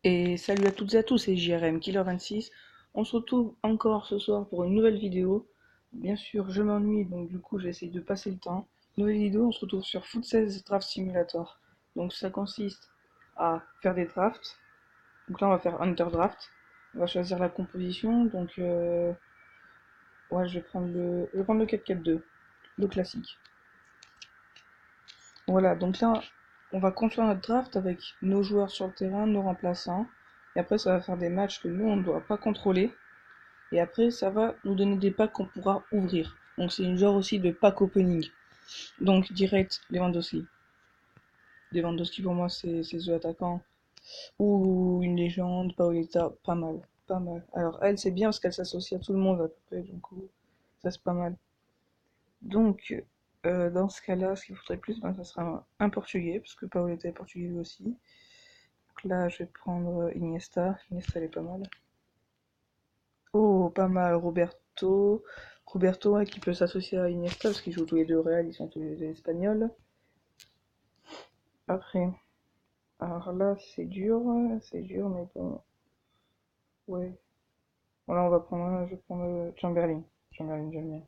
Et salut à toutes et à tous, c'est JRM Killer26. On se retrouve encore ce soir pour une nouvelle vidéo. Bien sûr, je m'ennuie, donc du coup j'essaie de passer le temps. Nouvelle vidéo, on se retrouve sur Foot 16 Draft Simulator. Donc ça consiste à faire des drafts. Donc là on va faire Hunter Draft. On va choisir la composition, donc ouais, je vais prendre le 4-4-2, le classique. Voilà, donc là on va construire notre draft avec nos joueurs sur le terrain, nos remplaçants. Et après ça va faire des matchs que nous on ne doit pas contrôler. Et après, ça va nous donner des packs qu'on pourra ouvrir. Donc c'est une genre aussi de pack opening. Donc direct, Lewandowski. Lewandowski pour moi c'est The Attaquant. Ou une légende, Paoletta, pas mal. Pas mal. Alors elle c'est bien parce qu'elle s'associe à tout le monde à peu près. Donc ça c'est pas mal. Donc dans ce cas-là, ce qu'il faudrait plus, ben, ça sera un Portugais. Parce que Paoletta est portugais lui aussi. Donc là je vais prendre Iniesta. Iniesta elle est pas mal. Oh, pas mal, Roberto. Roberto, ouais, qui peut s'associer à Iniesta, parce qu'ils jouent tous les deux au Real, ils sont tous les deux espagnols. Après, alors là, c'est dur, mais bon, ouais. Voilà, je vais prendre Chamberlain. Chamberlain, j'aime bien.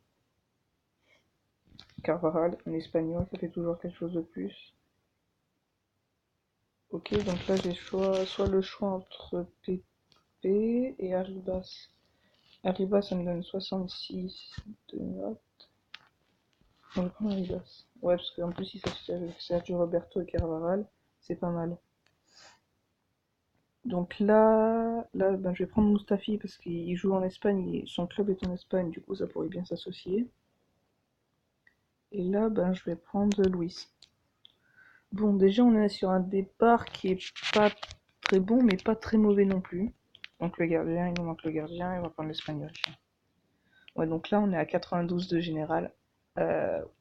Carvajal, un espagnol, ça fait toujours quelque chose de plus. Ok, donc là, j'ai soit le choix entre PP et Arribas. Arribas, ça me donne 66 de notes. On va prendre Arribas. Ouais, parce qu'en plus, il s'associe avec Sergio Roberto et Carvajal. C'est pas mal. Donc là ben, je vais prendre Mustafi parce qu'il joue en Espagne et son club est en Espagne, du coup ça pourrait bien s'associer. Et là, ben, je vais prendre Luis. Bon, déjà on est sur un départ qui est pas très bon, mais pas très mauvais non plus. Donc le gardien, il nous manque le gardien, et on va prendre l'Espagnol. Ouais, donc là on est à 92 de général.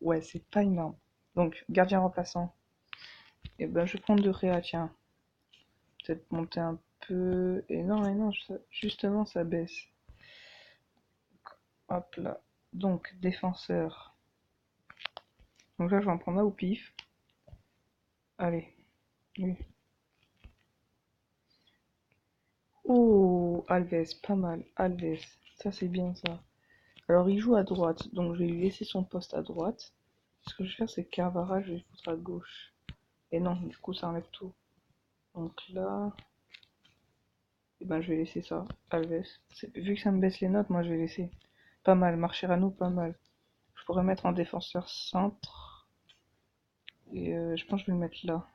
Ouais, c'est pas énorme. Donc gardien remplaçant. Et ben je vais prendre de Réa, tiens. Peut-être monter un peu. Et non, justement ça baisse. Hop là. Donc, défenseur. Donc là, je vais en prendre un au pif. Allez. Oui. Oh, Alves, pas mal. Alves. Ça, c'est bien ça. Alors, il joue à droite. Donc, je vais lui laisser son poste à droite. Ce que je vais faire, c'est Carvara, je vais le foutre à gauche. Et non, du coup, ça enlève tout. Donc là, eh ben, je vais laisser ça. Alves. Vu que ça me baisse les notes, moi, je vais laisser. Pas mal. Mascherano, pas mal. Je pourrais mettre en défenseur centre. Et je pense que je vais le mettre là.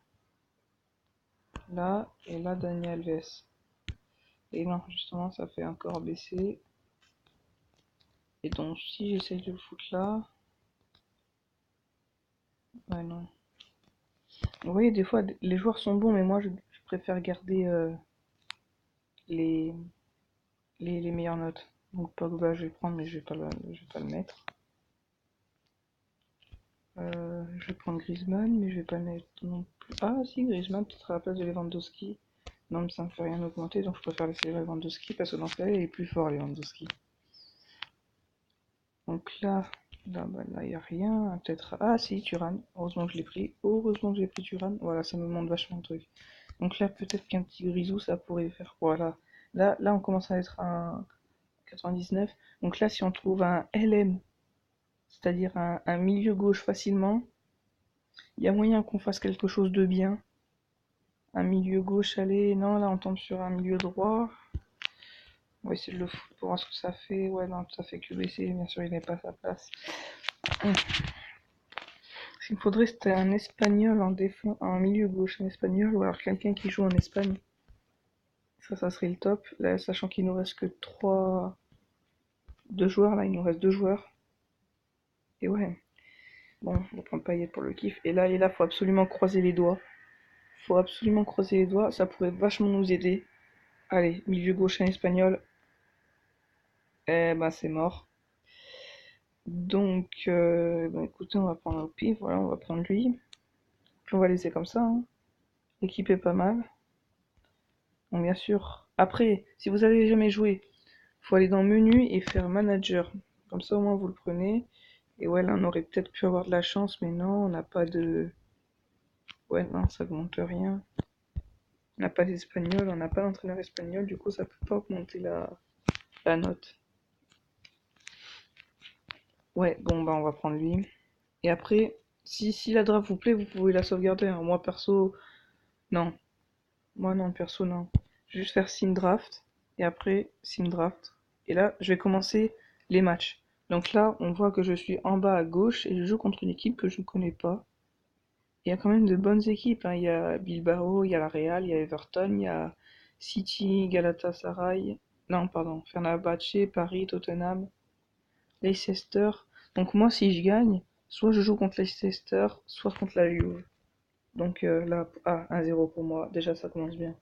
Là, et là, Daniel Alves. Et non, justement, ça fait encore baisser. Et donc, si j'essaye de le foutre là... Ouais, non. Vous voyez, des fois, les joueurs sont bons, mais moi, je préfère garder les, les meilleures notes. Donc, Pogba, je vais prendre, mais je vais pas le mettre. Je vais prendre Griezmann, mais je vais pas le mettre non plus. Ah, si, Griezmann, peut-être à la place de Lewandowski. Non, mais ça me fait rien augmenter, donc je préfère laisser Lewandowski, parce que dans ce cas-là, il est plus fort, Lewandowski. Donc là, y a rien. Peut-être. Ah si, Turan. Heureusement que je l'ai pris. Heureusement que j'ai pris Turan. Voilà, ça me montre vachement le truc. Donc là, peut-être qu'un petit grisou, ça pourrait faire. Voilà. Là, on commence à être à 99. Donc là, si on trouve un LM, c'est-à-dire un milieu gauche facilement, il y a moyen qu'on fasse quelque chose de bien. Un milieu gauche, allez. Non, là, on tombe sur un milieu droit. On va essayer de le foutre pour voir ce que ça fait. Ouais, non, ça fait que baisser. Bien sûr, il n'est pas à sa place. Ce qu'il faudrait, c'était un espagnol en défense, un milieu gauche, un espagnol, ou alors quelqu'un qui joue en Espagne. Ça serait le top. Là, sachant qu'il nous reste que deux joueurs, là, il nous reste deux joueurs. Et ouais, bon, on va prendre Payet pour le kiff. Et là, faut absolument croiser les doigts. Faut absolument croiser les doigts, ça pourrait vachement nous aider. Allez, milieu gauche, un espagnol. Eh ben, c'est mort. Donc, ben, écoutez, on va prendre au pif, voilà, on va prendre lui. Puis on va laisser comme ça, hein. L'équipe est pas mal. Bon, bien sûr. Après, si vous avez jamais joué, faut aller dans menu et faire manager. Comme ça, au moins, vous le prenez. Et ouais, là, on aurait peut-être pu avoir de la chance, mais non, on n'a pas de... Ouais, non, ça augmente rien. On n'a pas d'espagnol, on n'a pas d'entraîneur espagnol, du coup ça peut pas augmenter la note. Ouais, bon bah on va prendre lui. Et après, si la draft vous plaît, vous pouvez la sauvegarder, hein. Moi perso, non. Moi non, perso non. Je vais juste faire sim draft, et après sim draft. Et là, je vais commencer les matchs. Donc là, on voit que je suis en bas à gauche, et je joue contre une équipe que je ne connais pas. Il y a quand même de bonnes équipes, hein. Il y a Bilbao, il y a la Real, il y a Everton, il y a City, Galatasaray, non, pardon, Fenerbahçe, Paris, Tottenham, Leicester. Donc moi, si je gagne, soit je joue contre Leicester, soit contre la Juve. Donc là, 1-0 pour moi. Déjà, ça commence bien.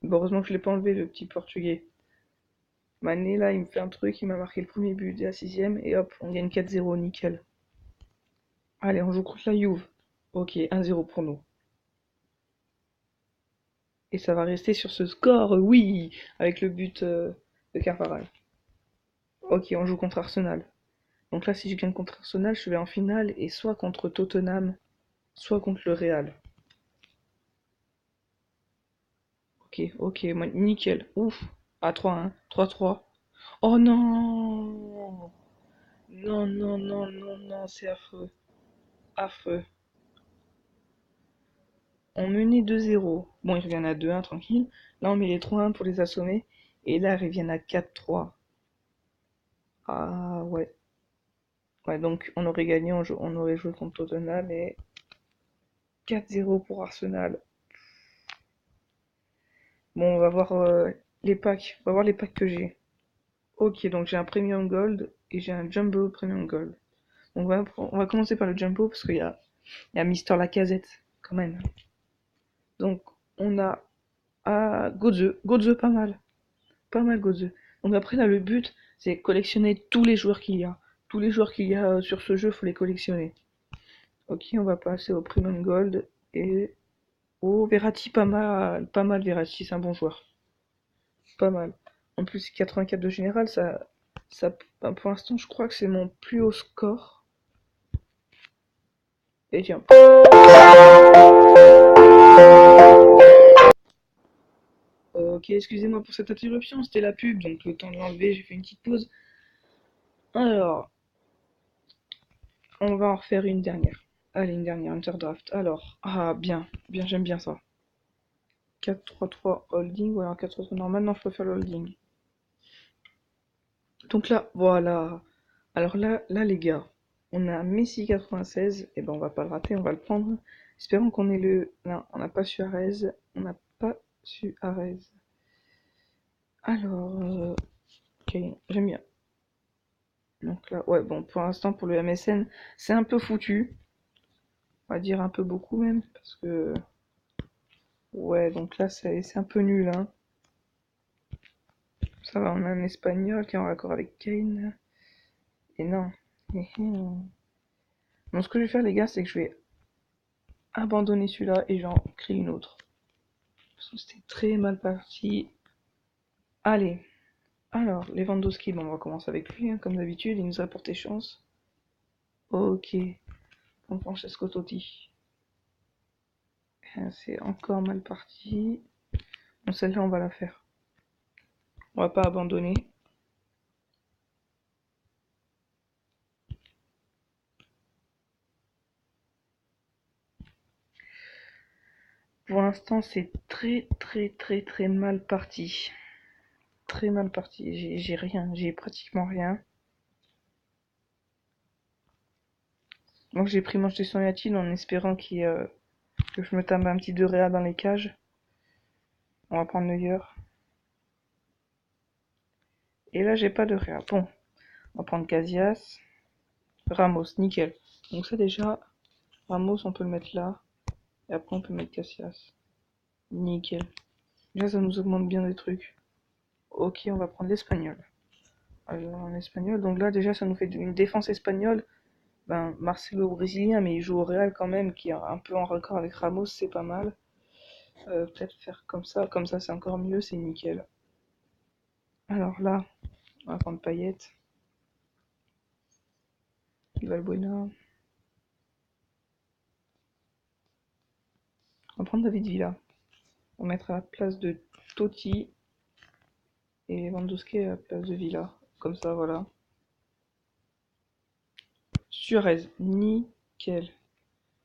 Bon, heureusement que je l'ai pas enlevé, le petit portugais. Mané, là, il me fait un truc, il m'a marqué le premier but dès la sixième, et hop, on gagne 4-0, nickel. Allez, on joue contre la Juve. Ok, 1-0 pour nous. Et ça va rester sur ce score, oui, avec le but de Carvajal. Ok, on joue contre Arsenal. Donc là, si je gagne contre Arsenal, je vais en finale, et soit contre Tottenham, soit contre le Real. Ok, ok, nickel. Ouf. À 3-1, 3-3. Oh non! Non, non, non, non, non, c'est affreux. Affreux. On menait 2-0. Bon, ils reviennent à 2-1, tranquille. Là, on met les 3-1 pour les assommer. Et là, ils reviennent à 4-3. Ah, ouais. Ouais, donc on aurait gagné, on aurait joué contre Tottenham et 4-0 pour Arsenal. Bon, on va voir les packs. On va voir les packs que j'ai. Ok, donc j'ai un Premium Gold et j'ai un Jumbo Premium Gold. Donc on va commencer par le Jumbo parce qu'il y a Mister Lacazette quand même. Donc on a Godze. Godze pas mal. Pas mal Godze. Donc après là le but c'est collectionner tous les joueurs qu'il y a. Tous les joueurs qu'il y a sur ce jeu, faut les collectionner. Ok, on va passer au Premium Gold et oh, Verratti, pas mal Verratti, c'est un bon joueur. Pas mal. En plus, 84 de général, ben, pour l'instant, je crois que c'est mon plus haut score. Et tiens. Ok, excusez-moi pour cette interruption, c'était la pub, donc le temps de l'enlever, j'ai fait une petite pause. Alors, on va en refaire une dernière. Allez, une dernière, Interdraft. Alors, bien, bien, j'aime bien ça. 4-3-3 holding, ou alors 4-3-3 normal, non, je préfère le holding. Donc là, voilà. Alors là, les gars, on a Messi 96, et ben on va pas le rater, on va le prendre. Espérons qu'on ait le. Non, on n'a pas Suarez. On n'a pas Suarez. Alors, ok, j'aime bien. Donc là, ouais, bon, pour l'instant, pour le MSN, c'est un peu foutu. On va dire un peu beaucoup même, parce que. Ouais, donc là, c'est un peu nul, hein. Ça va, on a un espagnol qui est en raccord avec Kane. Et non. Donc ce que je vais faire, les gars, c'est que je vais abandonner celui-là et j'en crée une autre. Parce que c'était très mal parti. Allez, alors, Lewandowski, bon, on va commencer avec lui, hein, comme d'habitude, il nous a porté chance. Ok, donc Francesco Totti. C'est encore mal parti. Bon, celle-là, on va la faire. On va pas abandonner. Pour l'instant, c'est très, très, très, très mal parti. Très mal parti. J'ai rien, j'ai pratiquement rien. Donc j'ai pris Manchester United en espérant que je me tape un petit de Réa dans les cages. On va prendre Neuer. Et là, j'ai pas de Réa. Bon, on va prendre Casillas. Ramos, nickel. Donc ça déjà, Ramos, on peut le mettre là. Et après, on peut mettre Casillas. Nickel. Déjà, ça nous augmente bien des trucs. Ok, on va prendre l'espagnol. Alors, en espagnol, donc là, déjà, ça nous fait une défense espagnole. Ben, Marcelo brésilien, mais il joue au Real quand même, qui est un peu en record avec Ramos, c'est pas mal. Peut-être faire comme ça c'est encore mieux, c'est nickel. Alors là, on va prendre Payet, Valbuena, on va prendre David Villa. On mettra à la place de Totti et Lewandowski à la place de Villa. Comme ça, voilà. Suarez, nickel.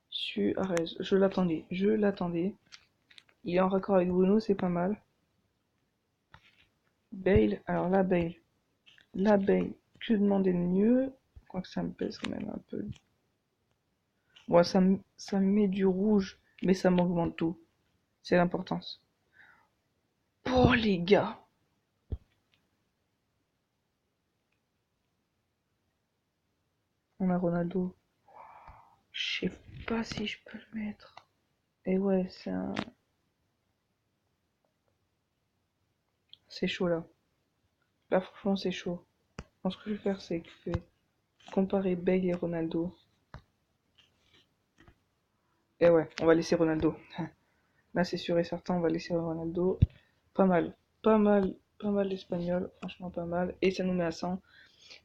Suarez, je l'attendais, je l'attendais. Il est en raccord avec Bruno, c'est pas mal. Bale, alors la Bale, que demander de mieux? Quoique ça me pèse quand même un peu. Bon, ça me met du rouge, mais ça m'augmente tout. C'est l'importance. Oh les gars! On a Ronaldo. Je sais pas si je peux le mettre. Et ouais, c'est chaud là. Là, franchement, c'est chaud. Ce que je vais faire, c'est que je vais comparer Bale et Ronaldo. Et ouais, on va laisser Ronaldo. Là, c'est sûr et certain, on va laisser Ronaldo. Pas mal, pas mal l'espagnol. Franchement, pas mal. Et ça nous met à 100.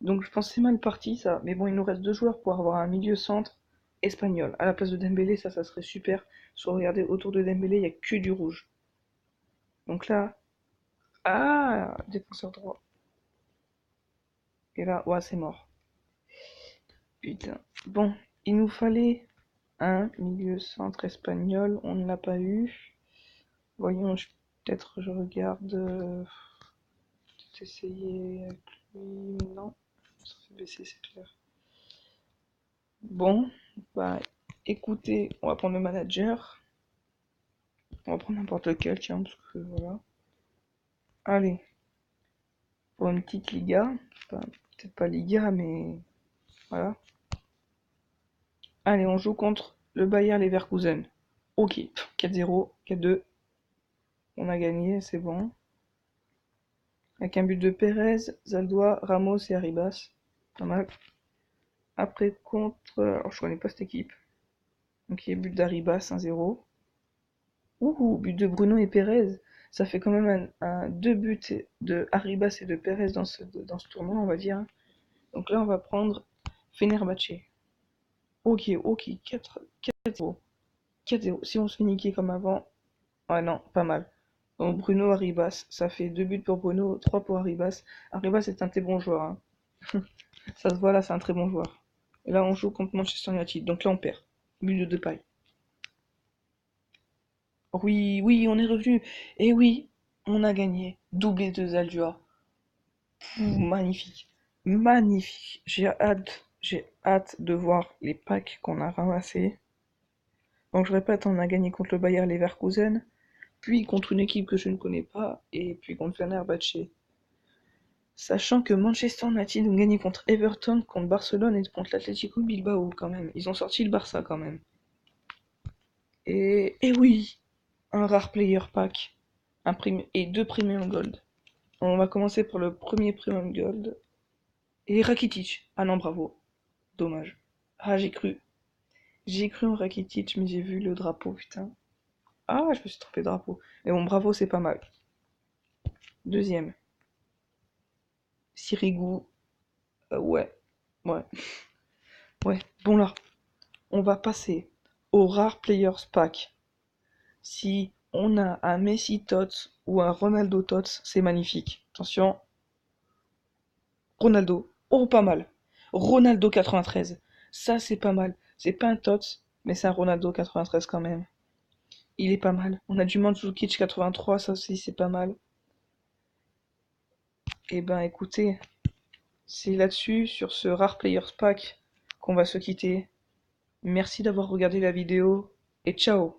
Donc, je pense que c'est mal parti, ça. Mais bon, il nous reste 2 joueurs pour avoir un milieu centre espagnol. À la place de Dembélé, ça serait super. Soit regardez, autour de Dembélé, il n'y a que du rouge. Donc là, ah, défenseur droit. Et là, ouais, c'est mort. Putain. Bon, il nous fallait un milieu centre espagnol. On ne l'a pas eu. Voyons, peut-être je regarde. Peut-être essayer avec lui. Non, ça fait baisser, c'est clair. Bon, bah écoutez, on va prendre le manager. On va prendre n'importe lequel, tiens, parce que voilà. Allez, pour une petite Liga. Peut-être pas Liga, mais voilà. Allez, on joue contre le Bayer Leverkusen. Ok, 4-0, 4-2. On a gagné, c'est bon. Avec un but de Pérez, Zaldois, Ramos et Arribas. Pas mal. Après, contre. Alors, je connais pas cette équipe. Ok, but d'Arribas, 1-0. Ouh, but de Bruno et Pérez. Ça fait quand même deux buts de Arribas et de Pérez dans ce tournoi, on va dire. Donc là, on va prendre Fenerbahçe. Ok, ok, 4-0. 4-0. Si on se fait niquer comme avant, ouais, non, pas mal. Donc Bruno, Arribas, ça fait 2 buts pour Bruno, 3 pour Arribas. Arribas est un très bon joueur, hein. Ça se voit là, c'est un très bon joueur. Et là, on joue contre Manchester United. Donc là, on perd. But de Depay. Oui, oui, on est revenu. Et oui, on a gagné. Doublé de Zaldua. Magnifique. Magnifique. J'ai hâte de voir les packs qu'on a ramassés. Donc je répète, on a gagné contre le Bayer Leverkusen, puis contre une équipe que je ne connais pas, et puis contre Fenerbahçe. Sachant que Manchester United ont gagné contre Everton, contre Barcelone et contre l'Atlético Bilbao quand même. Ils ont sorti le Barça quand même. Et oui, un rare player pack. Et 2 premium gold. On va commencer par le premier premium gold. Et Rakitic. Ah non, bravo. Dommage. Ah, j'ai cru. J'ai cru en Rakitic, mais j'ai vu le drapeau, putain. Ah, je me suis trompé de drapeau. Mais bon, bravo, c'est pas mal. Deuxième. Sirigu. Ouais. Ouais. Ouais. Bon là, on va passer au Rare Players Pack. Si on a un Messi Tots ou un Ronaldo Tots, c'est magnifique. Attention. Ronaldo. Oh, pas mal. Ronaldo 93. Ça, c'est pas mal. C'est pas un Tots, mais c'est un Ronaldo 93 quand même. Il est pas mal. On a du Mandzukic 83, ça aussi, c'est pas mal. Et ben, écoutez, c'est là-dessus, sur ce Rare Players Pack, qu'on va se quitter. Merci d'avoir regardé la vidéo et ciao!